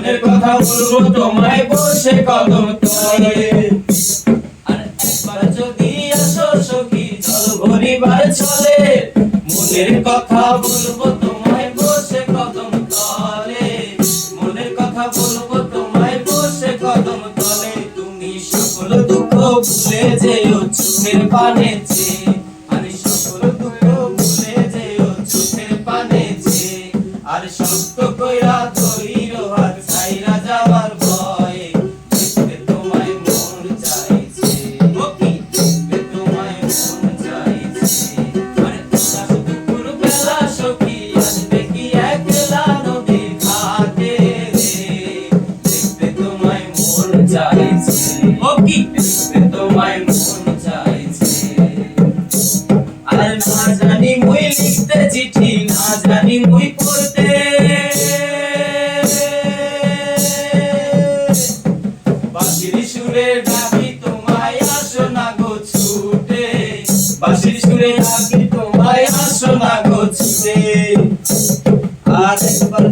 মনের কথা বলবো তোমায় বসে কদম তলে। আর একবার যদি আসো সখী জল ভরিবার চলে, মনের কথা বলবো তোমায় বসে কদম তলে। মনের কথা বলবো তোমায় বসে কদম তলে। তুমি সকল দুঃখ ভুলে যেও চোখের পানে চেয়ে, আরে সকল দুঃখ ভুলে যেও চোখের পানে চেয়ে। আর শক্ত কইরা ধইরো হাত ছাইরা যাওয়ার ভয়ে, দেখতে তোমায় মন চাইছে, ও কি দেখতে তোমায় মন চাইছে। আরে তোরা দুপুর বেলা সখী আসবে কি একলা নদীর ঘাটে রে, দেখতে তোমায় মন চাইছে, ও কি দেখতে তোমায় মন চাইছে। আর না জানি মুই লিখতে চিঠি, না জানি মুই পড়তে, বাঁশির সুরে ডাকি তোমায় আসো না গো ছুটে, বাঁশির সুরে ডাকি তোমায় আসো না গো ছুটে। আর একবার